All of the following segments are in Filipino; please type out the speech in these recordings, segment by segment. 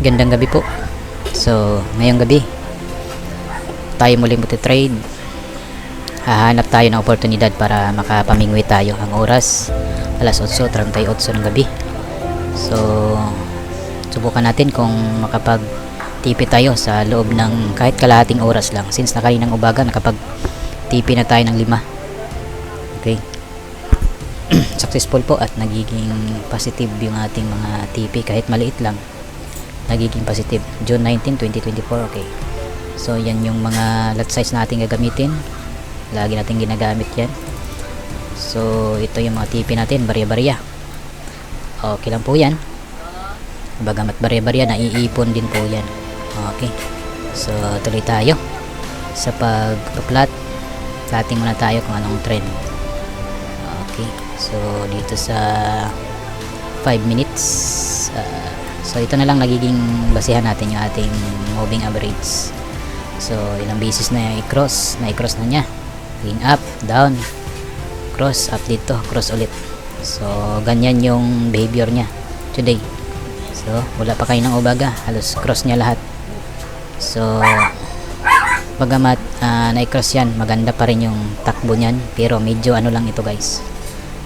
Gandang gabi po. So, ngayong gabi, tayo muling magte-trade. Hahanap tayo ng oportunidad para makapamingwi tayo. Ang oras, alas 8:38 ng gabi. So, subukan natin kung makapag-TP tayo sa loob ng kahit kalahating oras lang. Since na kaninang umaga, nakapag-TP na tayo ng 5. Okay. Successful po at nagiging positive yung ating mga TP kahit maliit lang. Nagiging positive. June 19, 2024. Okay. So, yan yung mga lot size na ating gagamitin. Lagi natin ginagamit yan. So, ito yung mga TP natin. Barya-barya. Okay lang po yan. Bagamat barya-barya, naiipon din po yan. Okay. So, tuloy tayo sa pag-plot. Plating muna tayo kung anong trend. Okay. So, dito sa 5 minutes. So, ito na lang nagiging basihan natin yung ating moving average. So, ilang beses na i-cross. Na-i-cross na niya. Going up, down, cross, up dito, cross ulit. So, ganyan yung behavior niya today. So, wala pa kayo ng umaga. Halos cross niya lahat. So, bagamat na-i-cross yan, maganda pa rin yung takbo niyan. Pero medyo ano lang ito guys.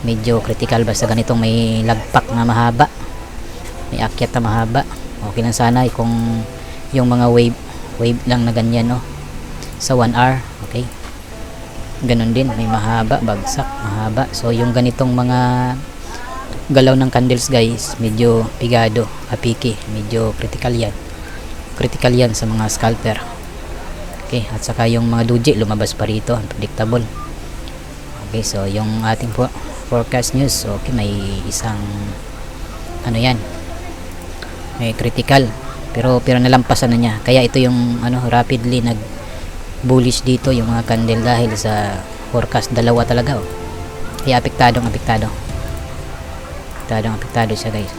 Medyo critical basta ganitong may lagpak na mahaba. May akyat na mahaba. Okay lang sana kung yung mga wave lang na ganyan, no? Sa 1 hour, okay? Ganon din, may mahaba, bagsak, mahaba. So, yung ganitong mga galaw ng candles, guys, medyo pigado, apiki, medyo critical yan. Critical yan sa mga scalper. Okay, at saka yung mga doji, lumabas pa rito, unpredictable. Okay, so, yung ating forecast news, okay, may isang, ano yan, may critical pero nalampasan na niya, kaya ito yung rapidly nag bullish dito yung mga candle dahil sa forecast. Dalawa talaga, kaya apektado siya guys.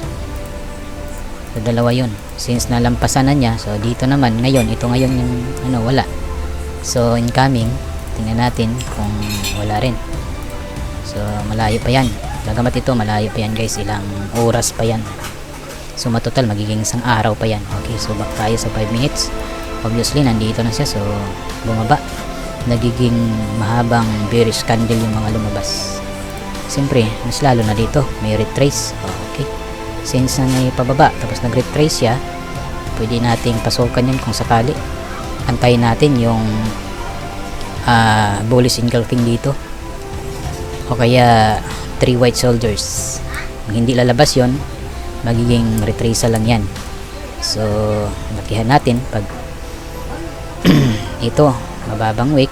So, dalawa yun since nalampasan na niya. So dito naman ngayon, ito ngayon yung wala. So incoming, tingnan natin kung wala rin. So malayo pa yan, bagamat ito malayo pa yan guys, ilang oras pa yan. So matotal magiging isang araw pa yan. Okay, so back tayo sa 5 minutes. Obviously nandito na siya, so bumaba. Nagiging mahabang bearish candle yung mga lumabas. Siyempre mas lalo na dito may retrace. Okay, since na may pababa tapos nag-retrace siya, pwede nating pasukan yan kung sakali. Antayin natin yung bullish engulfing dito o kaya 3 white soldiers. Kung hindi lalabas yon, magiging retrace lang yan. So lakihan natin pag ito mababang wick,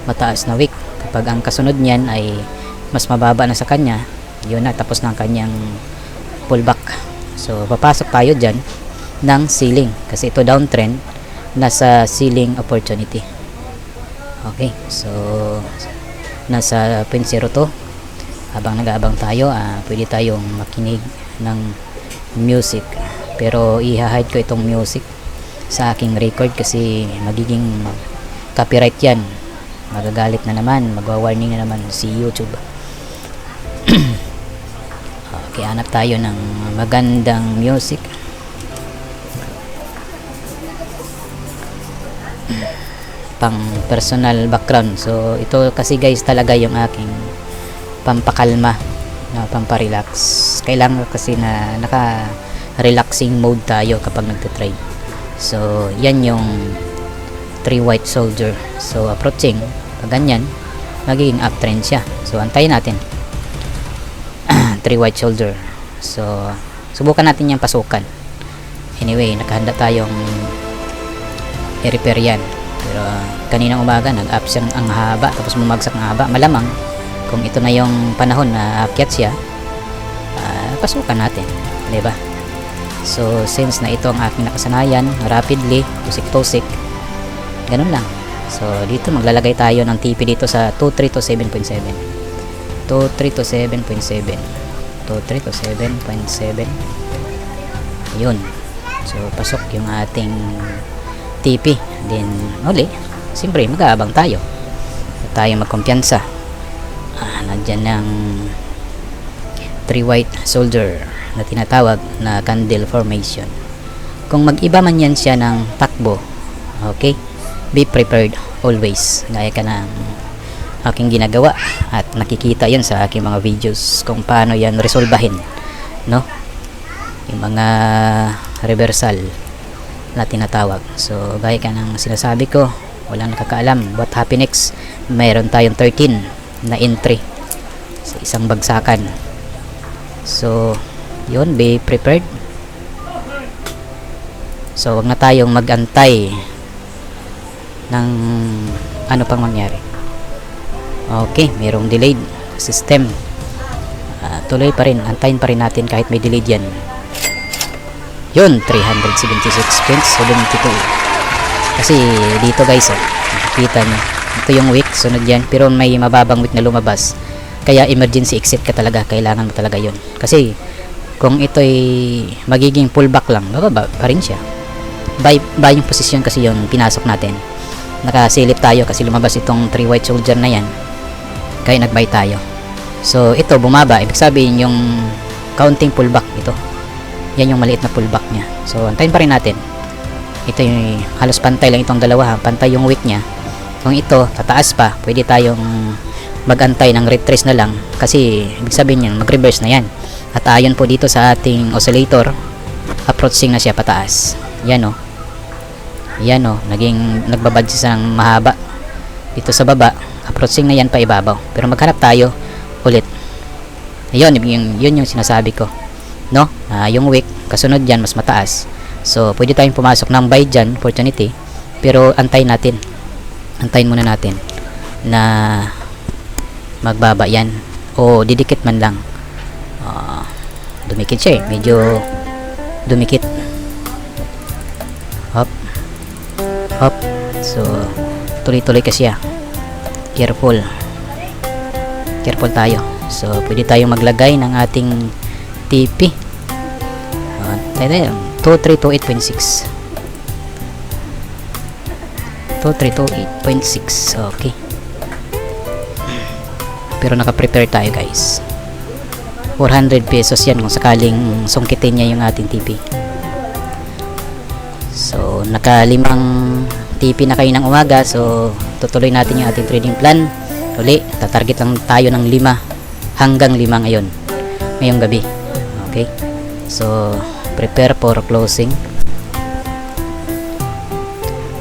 mataas na wick. Kapag ang kasunod niyan ay mas mababa na sa kanya, yun na, tapos na ang kanyang pullback. So papasok tayo dyan ng ceiling kasi ito downtrend, nasa ceiling opportunity. Okay, so nasa 0.02. Habang nag-aabang tayo, pwede tayong makinig ng music, pero i-hide ko itong music sa aking record kasi magiging copyright yan. Magagalit na naman, magwa-warning na naman si YouTube. Okay, hanap tayo ng magandang music. Pang personal background. So ito kasi guys talaga yung aking pampakalma, pamparelax. Kailangan kasi na naka-relaxing mode tayo kapag nagte-trade. So, yan yung 3 white soldier. So, approaching, pag ganyan, magiging uptrend siya. So, antayin natin. 3 white soldier. So, subukan natin yung pasukan. Anyway, nakahanda tayong i-repair yan. Pero, kaninang umaga, nag-up siya ang haba, tapos bumagsak ng haba. Malamang, kung ito na yung panahon na akyat siya, pasukan natin, diba? So since na ito ang aking nakasanayan, rapidly tusik-tusik, ganun lang. So dito maglalagay tayo ng TP dito sa 23 to 7.7, 23 to 7.7, 23 to 7.7. Yun, so pasok yung ating TP. Then uli, siyempre mag-aabang tayo magkumpiyansa. Nandyan ng 3 white soldier na tinatawag na candle formation. Kung mag-iba man yan siya ng takbo, okay, be prepared always. Gaya ka ng aking ginagawa at nakikita yan sa aking mga videos kung paano yan resolbahin, no, yung mga reversal na tinatawag. So gaya ka ng sinasabi ko, walang nakakaalam what happen next. Mayroon tayong 13 na entry sa isang bagsakan. So yun, be prepared. So wag na tayong mag-antay ng ano pang mangyari. Okay, mayroong delayed system. Tuloy pa rin, antayin pa rin natin kahit may delayed yan. Yun, 376.72. Kasi dito guys, nakikita nyo, ito yung wick, sunod yan, pero may mababang wick na lumabas. Kaya emergency exit ka talaga, kailangan mo talaga yun. Kasi kung ito'y magiging pullback lang, bababa pa rin siya. Buying position kasi yung pinasok natin. Nakasilip tayo kasi lumabas itong 3 white soldier na yan, kaya nag-buy tayo. So ito bumaba, ibig sabihin yung counting pullback ito, yan yung maliit na pullback nya. So antayin pa rin natin. Ito yung halos pantay lang itong dalawa, pantay yung wick nya. Kung ito tataas pa, pwede tayong mag-antay ng retrace na lang, kasi ibig sabihin yan mag-reverse na yan. At ayon po dito sa ating oscillator, approaching na siya pataas. Yan o, yan o, nagbabad siya ng mahaba dito sa baba, approaching na yan pa ibabaw. Pero maghanap tayo ulit. Ayun, yun yung sinasabi ko, no? Yung wick kasunod yan mas mataas. So pwede tayong pumasok ng buy dyan, opportunity, pero antayin natin, antayin muna natin na magbaba yan o didikit man lang. Dumikit siya eh, medyo dumikit. Hop hop. So tuloy-tuloy kasi siya. Careful tayo. So pwede tayong maglagay ng ating TP. 2328.6 2328.6. okay, pero naka-prepare tayo guys. 400 pesos yan kung sakaling sungkitin niya yung ating TP. So naka-5 TP na kayo ng umaga. So tutuloy natin yung ating trading plan. Uli, tatarget lang tayo ng 5 hanggang 5 ngayong gabi. Okay, so prepare for closing.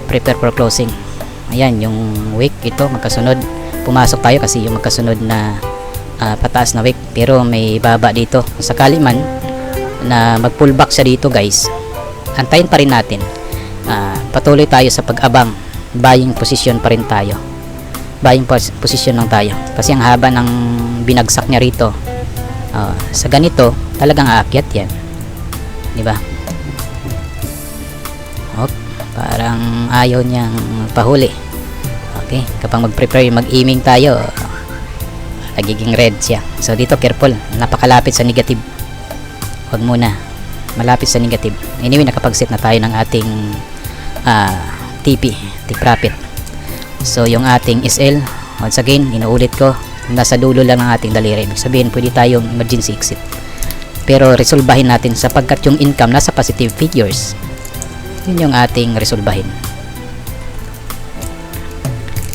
Prepare for closing. Ayan yung wick, ito magkasunod. Pumasok tayo kasi yung magkasunod na pataas na wick, pero may baba dito. Kung sakali man na mag pullback siya dito guys, antayin pa rin natin. Patuloy tayo sa pag-abang. Buying position pa rin tayo. Buying position lang tayo kasi ang haba ng binagsak niya rito. Sa ganito talagang aakyat yan, di ba? Parang ayaw niyang pahuli. Okay, kapag mag-prepare, mag-aiming tayo, nagiging red siya. So dito careful, napakalapit sa negative. Huwag muna malapit sa negative. Anyway, nakapag-set na tayo ng ating TP, take profit. So yung ating SL, once again, inuulit ko, nasa dulo lang ng ating daliri. Ibig sabihin, pwede tayong emergency exit. Pero resolbahin natin sapagkat yung income nasa positive figures. Yun yung ating resolbahin.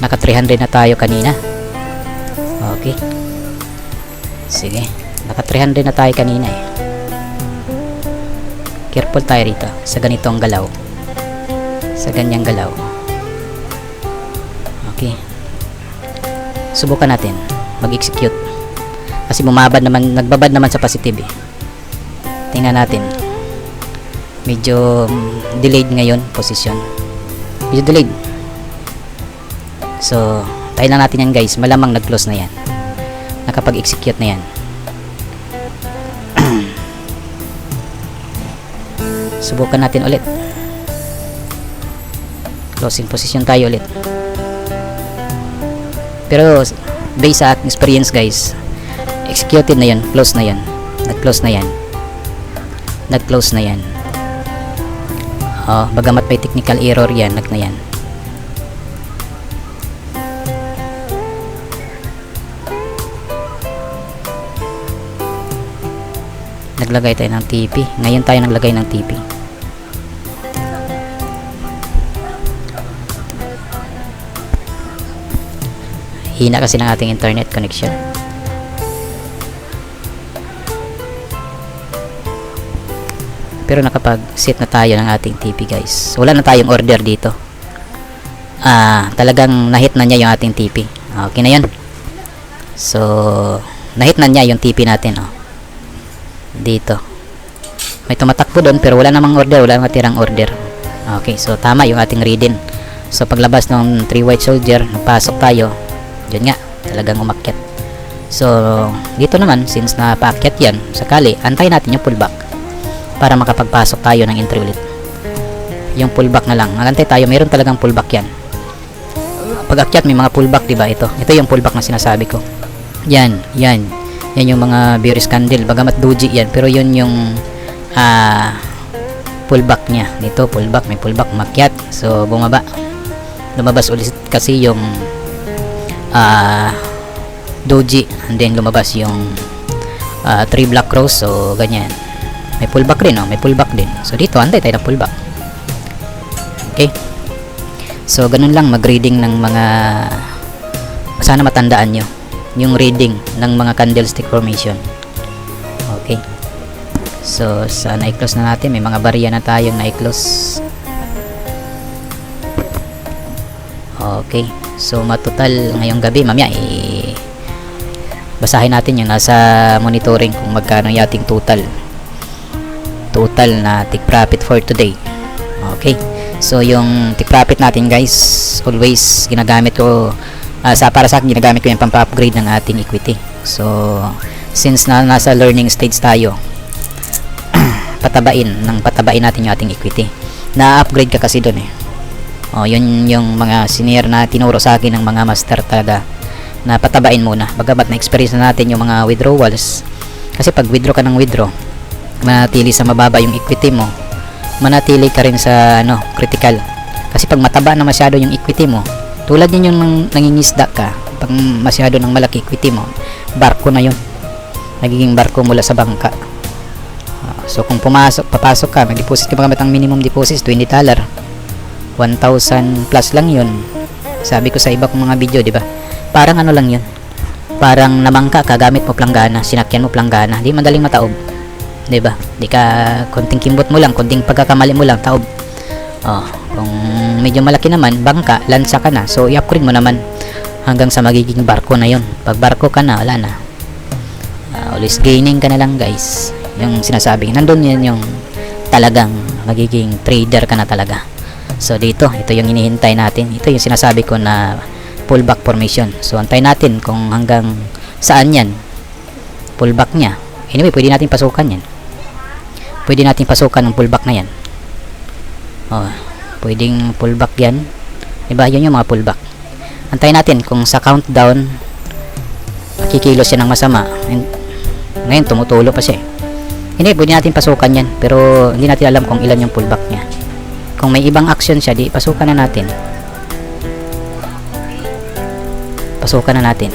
Naka 300 na tayo kanina. Okay, sige, naka 300 na tayo kanina eh. Careful tayo rito sa ganitong galaw, sa ganyang galaw. Okay, subukan natin mag-execute kasi bumabad naman, nagbabad naman sa positive eh. Tingnan natin, medyo delayed ngayon position, medyo delayed. So tayo lang natin yan guys, malamang nag-close na yan, nakapag-execute na yan. Subukan natin ulit, closing position tayo ulit. Pero based sa aking experience guys, executed na yan, close na yan, nag-close na yan, nag-close na yan. Bagamat may technical error yan, nag na yan. Naglagay tayo ng TP. Ngayon tayo naglagay ng TP. Hina kasi ng ating internet connection. Pero nakapag-set na tayo ng ating TP guys. Wala na tayong order dito. Talagang nahit na niya yung ating TP. Okay na yun. So, nahit na niya yung TP natin. Dito. May tumatakbo doon pero wala namang order. Wala namang tirang order. Okay, so tama yung ating reading. So, paglabas ng 3 white soldier, napasok tayo. Yun nga, talagang umakyat. So, dito naman, since napaakyat yan, sakali, antayin natin yung pullback para makapagpasok tayo ng entry ulit. Yung pullback na lang. Magantay tayo, mayroon talagang pullback yan. Pag akyat may mga pullback, diba? Ito yung pullback na sinasabi ko. Yan yung mga bearish candle. Bagamat doji yan, pero yun yung pullback niya. Dito, pullback, may pullback, makyat. So, bumaba. Lumabas ulit kasi yung doji, and then lumabas yung 3 black cross. So, ganyan. May pullback rin, may pullback din. So dito, antay tayo ng pullback. Okay. So ganun lang mag-reading ng mga, sana matandaan nyo yung reading ng mga candlestick formation. Okay. So sa na-close na natin, may mga barya na tayong na-close. Okay. So matotal ngayong gabi, mamaya basahin natin yung nasa monitoring kung magkano yung ating total na take profit for today. Okay, so yung take profit natin guys, always ginagamit ko para sa akin, ginagamit ko yung pampa-upgrade ng ating equity. So since nasa learning stage tayo, patabain natin yung ating equity. Na-upgrade ka kasi doon yun yung mga senior na tinuro sa akin ng mga master talaga, na patabain muna. Bagamat na-experience na natin yung mga withdrawals, kasi pag withdraw ka ng withdraw, manatili sa mababa yung equity mo, manatili ka rin sa critical. Kasi pag mataba na masyado yung equity mo, tulad yun yung nangingisda ka, pag masyado ng malaki equity mo, barko na yun, nagiging barko mula sa bangka. So kung papasok ka, mag-deposit ka, magamit ang minimum deposit $20, 1,000 plus lang yun. Sabi ko sa iba kong mga video, di ba, parang lang yun, parang namangka ka, gamit mo planggana, sinakyan mo planggana, di madaling mataob. Diba? Di ka, konting kimbot mo lang, konting pagkakamali mo lang, taob. Kung medyo malaki naman, bangka, lansa ka na. So, i-upgrade mo naman hanggang sa magiging barko na yon. Pag barko ka na, wala na. Always gaining ka na lang guys. Yung sinasabi, nandun yan yung talagang magiging trader ka na talaga. So, dito, ito yung hinihintay natin. Ito yung sinasabi ko na pullback formation. So, antay natin kung hanggang saan yan pullback niya. Anyway, pwede natin pasukan yan. Pwede natin pasukan ng pullback na yan. Pwedeng pullback yan. Diba? Yun yung mga pullback. Antayin natin kung sa countdown kikilos siya ng masama. Ngayon, tumutulo pa siya. Hindi, pwede natin pasukan yan. Pero hindi natin alam kung ilan yung pullback niya. Kung may ibang action siya, di pasukan na natin. Pasukan na natin.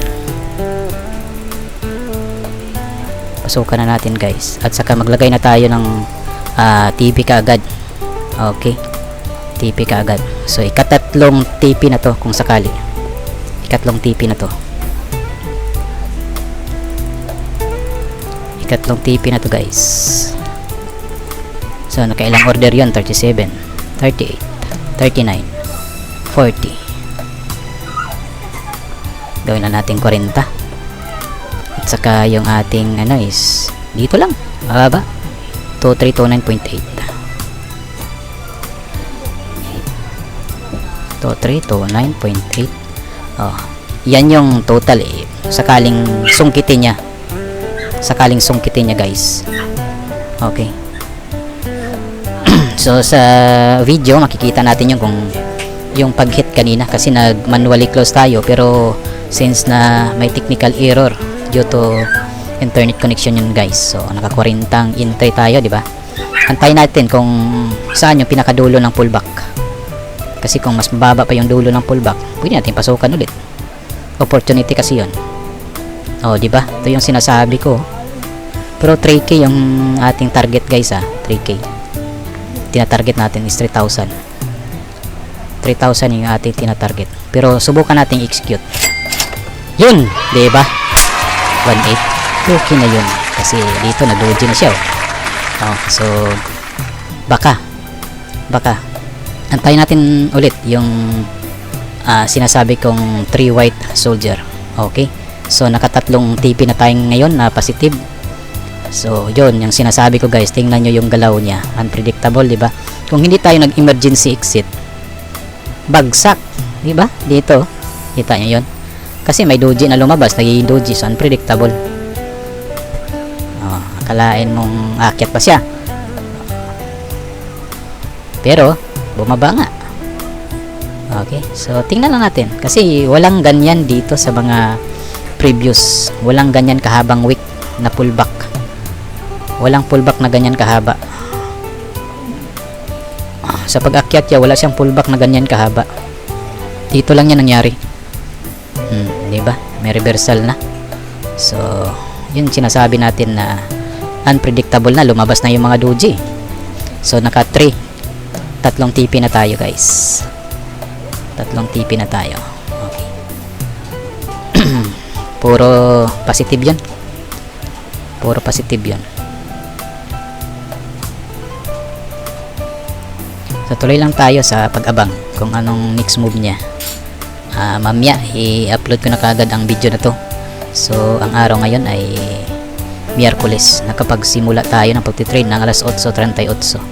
Pasukan na natin guys, at saka maglagay na tayo ng TP kaagad. Okay, TP kaagad. So ikatatlong TP na to kung sakali, ikatlong TP na to, ikatlong TP na to guys. So nakailang order yon? 37, 38, 39, 40. Gawin na natin 40. At saka yung ating is dito lang, mababa, 2329.8. 2329.8. Yan yung total sakaling sungkitin niya guys. Okay. So sa video makikita natin yung kung yung pag-hit kanina, kasi nag manually close tayo, pero since na may technical error due to internet connection yun guys, so naka-40 entry tayo, di ba? Antayin natin kung saan yung pinakadulo ng pullback, kasi kung mas mababa pa yung dulo ng pullback, pwede natin pasukan ulit. Opportunity kasi yun. Di ba? Ito yung sinasabi ko. Pero 3K yung ating target guys, 3K. Tina-target natin is 3,000. 3,000 yung ating tina-target. Pero subukan nating execute. Yun, di ba? 1.8. Okay na yun. Kasi dito nag-doji na siya. Oh, so baka antayin natin ulit yung sinasabi kong 3 white soldier. Okay? So nakatatlong TP na tayong ngayon na positive. So yun, yung sinasabi ko guys, tingnan nyo yung galaw niya. Unpredictable, di ba? Kung hindi tayo nag-emergency exit, bagsak, di ba? Dito, kita nyo yun. Kasi may doji na lumabas, nagiging doji, so unpredictable. Oh, akalain mong akyat pa siya. Pero, bumaba nga. Okay, so tingnan lang natin. Kasi walang ganyan dito sa mga previous. Walang ganyan kahabang wick na pullback. Walang pullback na ganyan kahaba. Sa pag-akyat niya, wala siyang pullback na ganyan kahaba. Dito lang yan nangyari. Diba? May reversal na. So, yun sinasabi natin na unpredictable na. Lumabas na yung mga doji. So, naka 3. Tatlong TP na tayo guys. Tatlong TP na tayo. Okay. Puro positive yun. Puro positive yun. So, tuloy lang tayo sa pag-abang kung anong next move niya. Mamaya i-upload ko na kagad ang video na to. So ang araw ngayon ay Miyerkules. Nakapagsimula tayo ng pagtitrade ng alas 8:38.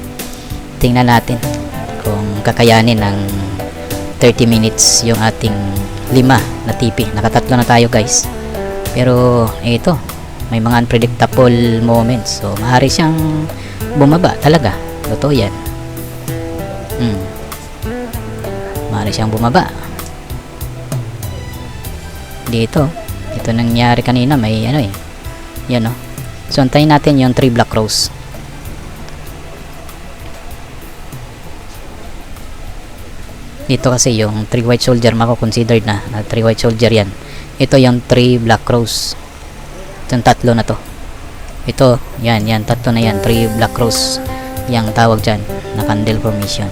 Tingnan natin kung kakayanin ng 30 minutes yung ating 5 na TP. Nakatatlo na tayo guys. Pero ito, may mga unpredictable moments. So maaari siyang bumaba talaga. Totoo yan. Maaari siyang bumaba. Dito nangyari kanina, may ano eh, yan o. So antayin natin yung 3 black rose. Dito kasi yung 3 white soldier mako-considered na 3 white soldier yan. Ito yung 3 black rose. Itong tatlo na to. Ito, yan, tatlo na yan, 3 black rose yung tawag dyan na candle formation.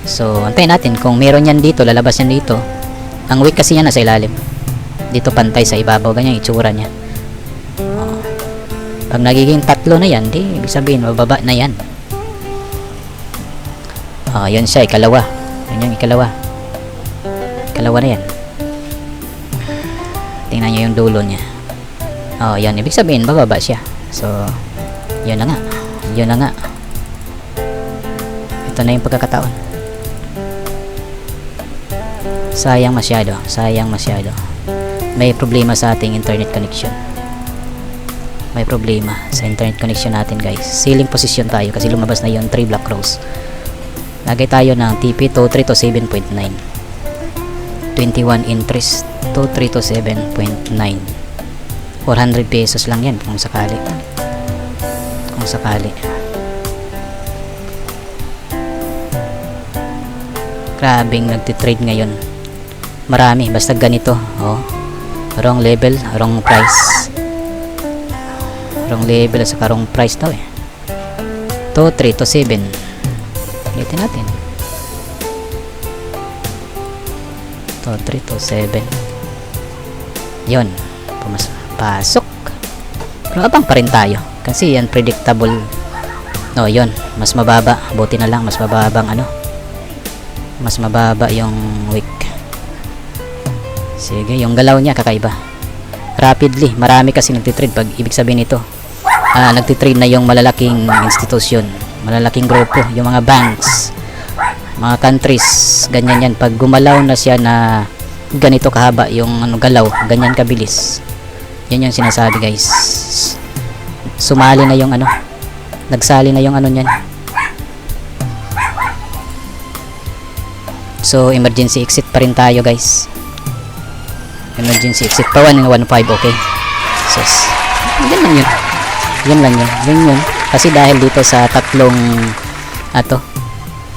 So antayin natin kung meron yan dito, lalabas yan dito. Ang wick kasi yan nasa ilalim. Dito pantay sa ibabaw, ganyan itsura niya. Pag nagiging tatlo na yan, di ibig sabihin mababa na yan. Yan siya, ikalawa. Yan yung ikalawa. Ikalawa na yan. Tingnan nyo yung dulo niya. Yan, ibig sabihin bababa siya. So yun na nga. Yun na nga. Ito na yung pagkakataon. Sayang masyado. May problema sa ating internet connection. May problema sa internet connection natin guys. Ceiling position tayo kasi lumabas na yung 3 black rose. Lagay tayo ng TP 23 to 7.9. 21 interest 23 to 7.9. 400 pesos lang yan kung sakali. Grabing nagtitrade ngayon. Marami, basta ganito. Wrong level, wrong price. Wrong level sa wrong price daw eh. 3 to 7. Ulitin natin. 3 to 7. Yun. Pasok. Pero abang pa rin tayo. Kasi yan predictable. Yun. Mas mababa. Buti na lang. Mas mababang mas mababa yung wick. Sige, yung galaw niya kakaiba. Rapidly, marami kasi nagtitrade. Pag ibig sabihin nito, nagtitrade na yung malalaking institusyon, malalaking grupo, yung mga banks, mga countries, ganyan yan. Pag gumalaw na siya na ganito kahaba yung galaw, ganyan kabilis. Yan yung sinasabi guys. Sumali na yung nagsali na yung niyan. So emergency exit pa rin tayo guys. Emergency exit pa 1.15, okay. So yan lang yun. Kasi dahil dito sa tatlong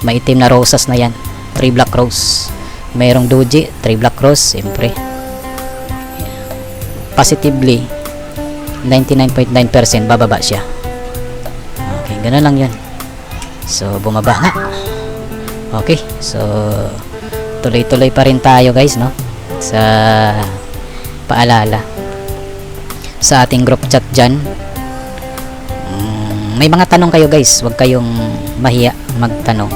maitim na roses na yan, 3 black rose, mayroong doji, 3 black rose, siyempre positively 99.9% bababa siya. Okay, ganun lang yun. So bumaba nga. Okay, so tuloy-tuloy pa rin tayo guys, no, sa paalala sa ating group chat dyan. May mga tanong kayo guys, huwag kayong mahiya magtanong.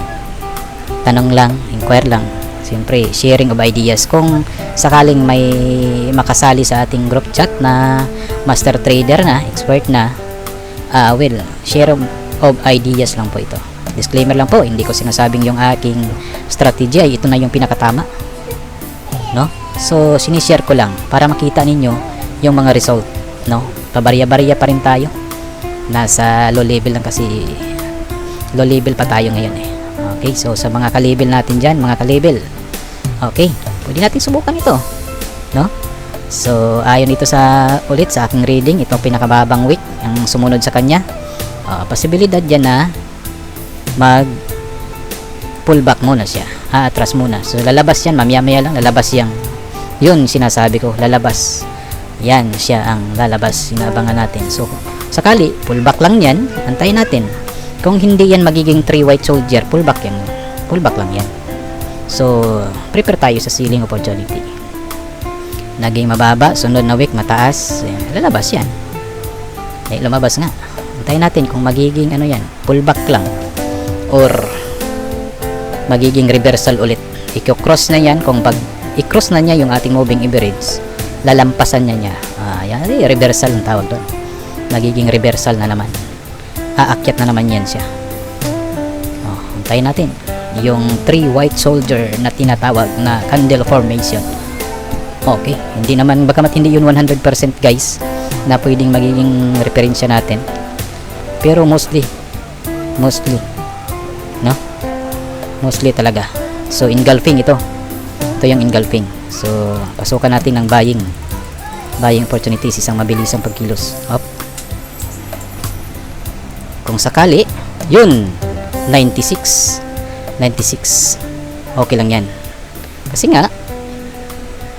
Tanong lang, inquire lang. Siyempre, sharing of ideas. Kung sakaling may makasali sa ating group chat na master trader na, expert na, share of ideas lang po ito. Disclaimer lang po, hindi ko sinasabing yung aking strategy ay ito na yung pinakatama. No? So, sinishare ko lang para makita ninyo yung mga result. No? Pabarya-barya pa rin tayo. Nasa low level lang kasi, low level pa tayo ngayon eh. Okay, so sa mga ka-level natin dyan, mga ka-level, okay, pwede natin subukan ito, no? So, ayon ito ulit sa aking reading, itong pinakababang wick, ang sumunod sa kanya, posibilidad dyan na mag pullback muna siya, atras muna. So, lalabas yan, mamaya-maya lang, lalabas yan. Yun, sinasabi ko, lalabas. Yan, siya ang lalabas, sinabangan natin. So, sakali, pullback lang yan, antayin natin. Kung hindi yan magiging 3 white soldier, pullback yan. Pullback lang yan. So, prepare tayo sa selling opportunity. Naging mababa, sunod na week mataas, lalabas yan. Lumabas nga. Antayin natin kung magiging ano yan, pullback lang or magiging reversal ulit. I-cross na yan. Kung pag i-cross na niya yung ating moving average, lalampasan niya. Yan, reversal ang tawag doon. Magiging reversal na naman. Aakyat na naman yan siya. Antayin natin yung 3 white soldier na tinatawag na candle formation. Okay, hindi naman, bagamat hindi yun 100% guys na pwedeng magiging referensya natin, pero mostly no, mostly talaga. So engulfing ito yung engulfing. So pasukan natin ng buying opportunities, isang mabilisang pagkilos up. Kung sakali, yun, 96, okay lang yan. Kasi nga,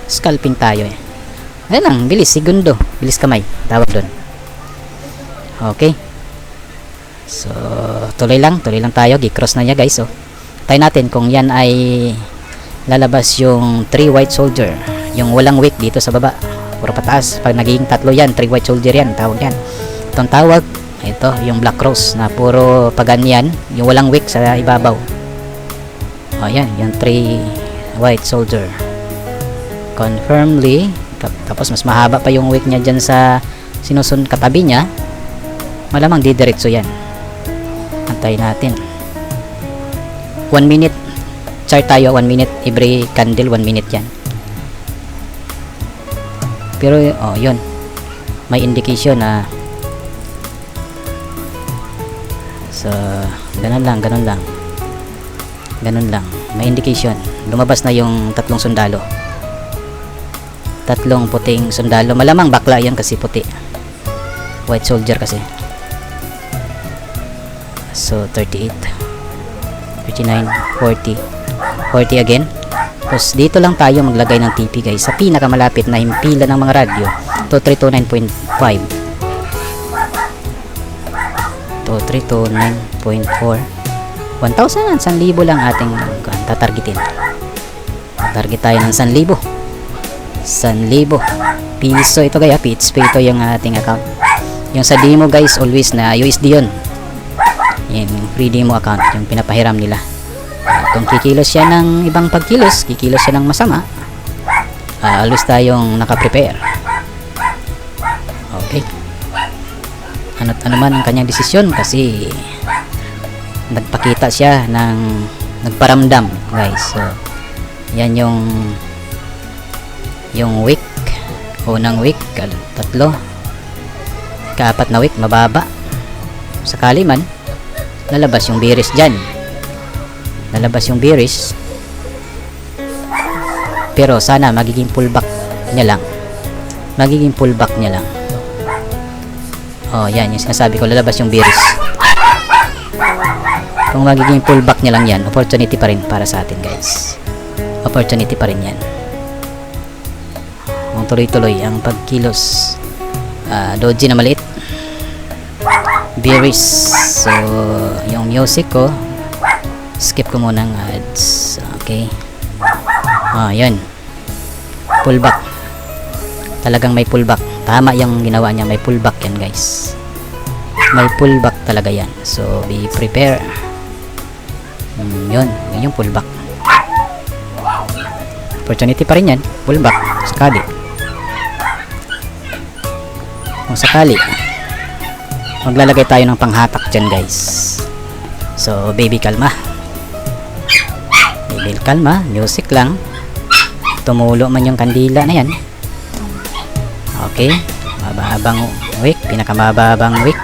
scalping tayo eh. Ano lang, bilis, segundo, bilis kamay, tawag doon. Okay. So, tuloy lang tayo, gi-cross na niya guys. So, tayo natin kung yan ay lalabas yung 3 white soldier, yung walang wick dito sa baba, puro pataas. Pag naging tatlo yan, 3 white soldier yan, tawag yan. Itong tawag, ito yung black cross na puro paganyan, yung walang wick sa ibabaw. Yan, yung 3 white soldier confirmly, tapos mas mahaba pa yung wick niya dyan sa sinusun katabi niya, malamang didiretso yan. Antayin natin 1 minute chart tayo, 1 minute every candle, 1 minute yan. Pero yun, may indication na so, ganun lang. May indication. Lumabas na yung tatlong sundalo. Tatlong puting sundalo. Malamang bakla yan kasi puti. White soldier kasi. So, 38. 39. 40. 40 again. Tapos, dito lang tayo maglagay ng TP guys. Sa pinakamalapit na himpila ng mga radyo. 2329.5. 2329.4. 1,000 at 1,000 lang ating tatargetin. Target tayo ng 1,000. 1,000 piso ito kaya, PHP ito yung ating account. Yung sa demo guys, always na USD yun. Yung free demo account, yung pinapahiram nila. Kung kikilos siya ng ibang pagkilos, kikilos siya ng masama, always tayong nakaprepare. Okay. Ano man ang kanyang desisyon, kasi nagpakita siya ng nagparamdam guys. So yan yung week, unang week, tatlo, kaapat na week mababa. Sakali man lalabas yung bearish dyan, pero sana magiging pullback niya lang. Yan yung sinasabi ko, lalabas yung bearish. Kung magiging pullback niya lang yan, opportunity pa rin para sa atin guys. Opportunity pa rin yan. Kung tuloy-tuloy ang pagkilos, doji na maliit, bearish. So yung music ko, skip ko muna ng ads. Okay. Yan, pullback Talagang may pullback. Tama yung ginawa niya, may pullback yan guys. May pullback talaga yan. So be prepare. Yun yung pullback. Opportunity pa rin yan, pullback sakali. Kung sakali maglalagay tayo ng panghatak dyan guys. So baby kalma, music lang. Tumulo man yung kandila na yan. Okay, mababang wick, pinakamababang wick.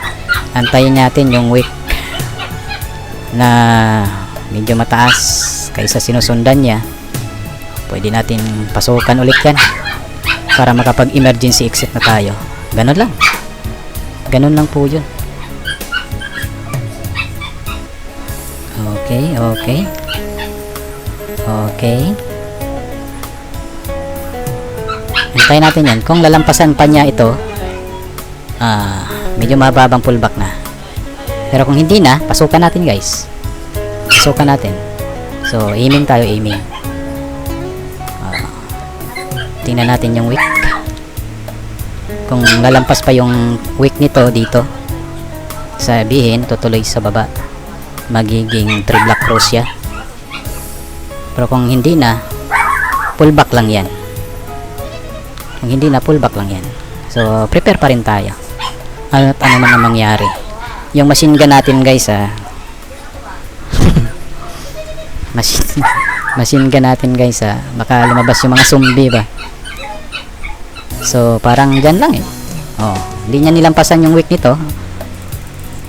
Antayin natin yung wick na medyo mataas kaysa sinusundan niya. Pwede natin pasukan ulit yan para makapag emergency exit na tayo. Ganun lang, ganun lang po yun. Okay. Hintayin natin yan. Kung lalampasan pa niya ito, medyo mababang pullback na. Pero kung hindi na, pasukan natin guys. Pasukan natin. So aiming tayo, aiming. Tingnan natin yung wick. Kung lalampas pa yung wick nito dito, sabihin tutuloy sa baba, magiging 3 block cross siya. Pero kung hindi na, pullback lang yan. Kung hindi na, pullback lang yan. So prepare pa rin tayo at ano man ang mangyari. Yung machine gun natin guys, machine gun natin guys, baka lumabas yung mga zombie ba. So parang dyan lang hindi niya nilampasan yung wick nito.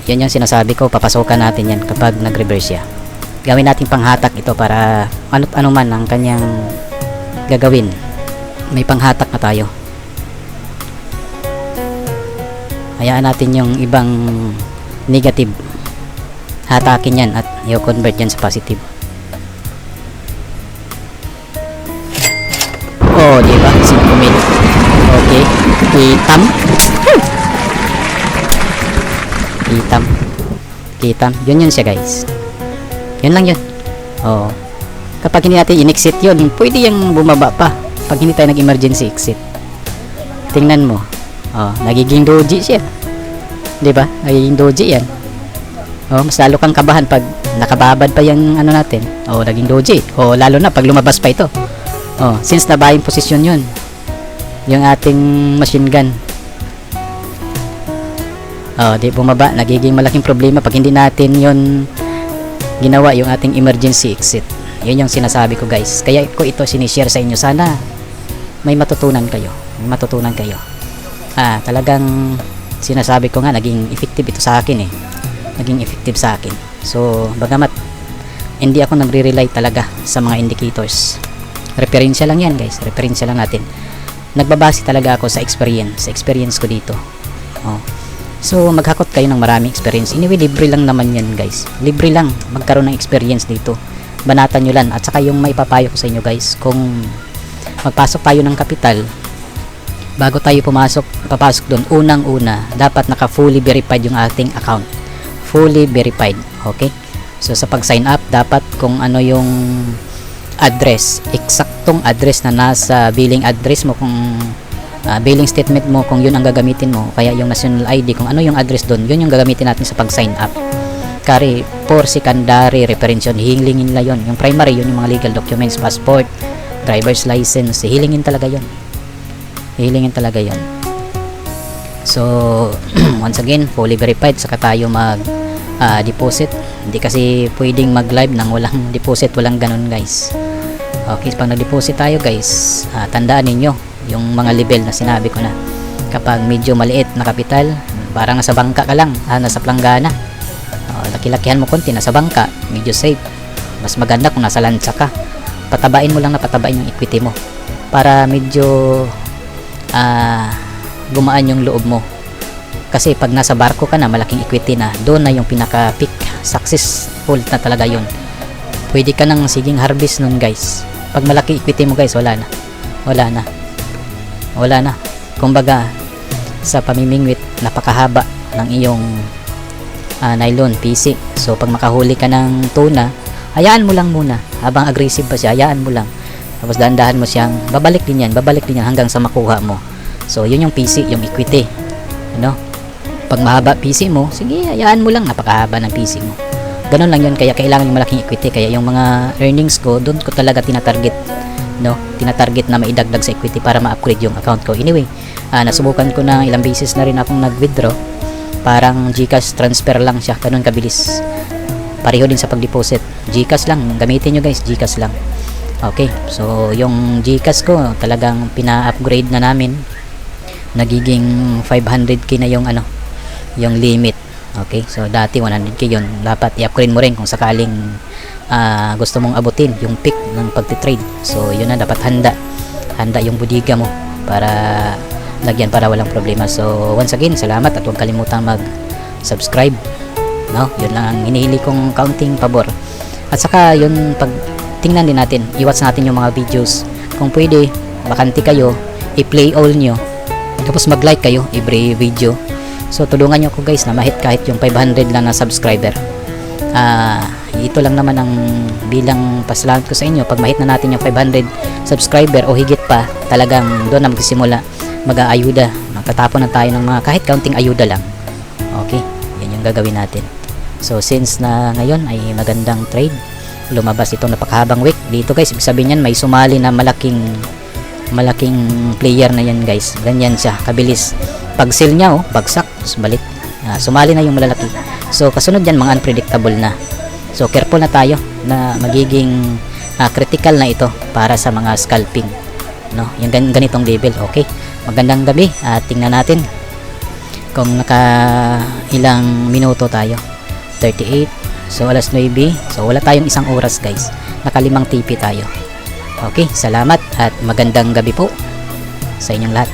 Yan yung sinasabi ko, papasokan natin yan kapag nag-reverse siya. Gawin natin panghatak ito para ano man ang kanyang gagawin, may panghatak na tayo. Hayaan natin yung ibang negative, hatakin yan at i-convert yan sa positive. Diba? 5 mil. Okay, kitam yun siya guys. Yun lang yun. Kapag hindi natin in-exit yun, pwede yung bumaba pa pag hindi tayo nag-emergency exit. Tingnan mo, nagiging doji siya, diba? Nagiging doji yan. Mas lalo kang kabahan pag nakababad pa yung ano natin. Naging doji. Lalo na pag lumabas pa ito. Since na buying position yun yung ating machine gun, di bumaba, nagiging malaking problema pag hindi natin yun ginawa, yung ating emergency exit. Yun yung sinasabi ko guys, kaya ko ito sinishare sa inyo. Sana may matutunan kayo, talagang sinasabi ko nga, naging effective ito sa akin naging effective sa akin. So bagamat hindi ako nagre-rely talaga sa mga indicators, referensya lang yan guys, referensya lang natin. Nagbabase talaga ako sa experience ko dito. So maghakot kayo ng maraming experience. Anyway, libre lang naman yan guys, libre lang magkaroon ng experience dito. Banatan nyo lang. At saka yung maipapayo ko sa inyo guys, kung magpasok tayo ng kapital, bago tayo papasok doon, unang-una dapat naka fully verified yung ating account. Fully verified. Okay, so sa pag sign up, dapat kung ano yung address, eksaktong address na nasa billing address mo, kung billing statement mo, kung yun ang gagamitin mo, kaya yung national ID, kung ano yung address doon, yun yung gagamitin natin sa pag sign up. Kari for secondary reference yun, hihilingin nila yun. Yung primary, yun yung mga legal documents, passport, driver's license, hihilingin talaga yun. So once again, fully verified, saka tayo mag deposit. Hindi kasi pwedeng mag live nang walang deposit, walang ganun guys. Okay, pag nag-deposit tayo guys, tandaan ninyo yung mga level na sinabi ko na. Kapag medyo maliit na kapital, parang nasa bangka ka lang, nasa planggana. Laki-lakihan mo konti, nasa bangka, medyo safe. Mas maganda kung nasa lansa ka, patabain mo lang na patabain yung equity mo para medyo gumaan yung loob mo. Kasi pag nasa barko ka na, malaking equity na, doon na yung pinaka peak, successful na talaga yun. Pwede ka nang siging harvest nun guys. Pag malaki equity mo guys, wala na. Kumbaga sa pamimingwit, napakahaba ng iyong nylon PC. So pag makahuli ka ng tuna, hayaan mo lang muna habang aggressive pa siya, hayaan mo lang, tapos dahan-dahan mo siyang babalik din yan hanggang sa makuha mo. So yun yung PC, yung equity, ano. Pag mahaba PC mo, sige, hayaan mo lang, napakahaba ng PC mo. Ganun lang yun, kaya kailangan yung malaking equity. Kaya yung mga earnings ko, doon ko talaga tinatarget, no, tinatarget na maidagdag sa equity para ma-upgrade yung account ko. Anyway, nasubukan ko na ilang beses na rin akong nag-withdraw. Parang GCash transfer lang siya, ganun kabilis. Pareho din sa pag-deposit. GCash lang, gamitin nyo guys, GCash lang. Okay, so yung GCash ko talagang pina-upgrade na namin. Nagiging 500k na yung yung limit. Okay, so dati 100k yun. Dapat i-upgrade mo rin kung sakaling gusto mong abutin yung peak ng pagtitrade. So yun na, dapat handa yung budiga mo para lagyan, para walang problema. So once again, salamat at huwag kalimutang mag-subscribe, no? Yun lang ang hinihili kong kaunting pabor. At saka yun, pag tingnan din natin, i-watch natin yung mga videos. Kung pwede, bakante kayo, i-play all nyo, tapos mag-like kayo every video. So tulungan nyo ko guys na mahit kahit yung 500 lang na subscriber. Ito lang naman ang bilang pasalamat ko sa inyo. Pag mahit na natin yung 500 subscriber o higit pa, talagang doon na magsisimula mag-aayuda. Magtatapon na tayo ng mga kahit kaunting ayuda lang. Okay, yan yung gagawin natin. So since na ngayon ay magandang trade, lumabas itong napakahabang wick dito guys, ibig sabihin yan may sumali na malaking player na yan guys. Ganyan siya kabilis. Pag sell niya, bagsak, balik, sumali na yung malalaki. So kasunod yan, mga unpredictable na. So careful na tayo na magiging critical na ito para sa mga scalping, no, yung ganitong level. Okay, magandang gabi at tingnan natin kung naka ilang minuto tayo. 38, so alas 9, so wala tayong isang oras guys, naka 5 TP tayo. Okay, salamat at magandang gabi po sa inyong lahat.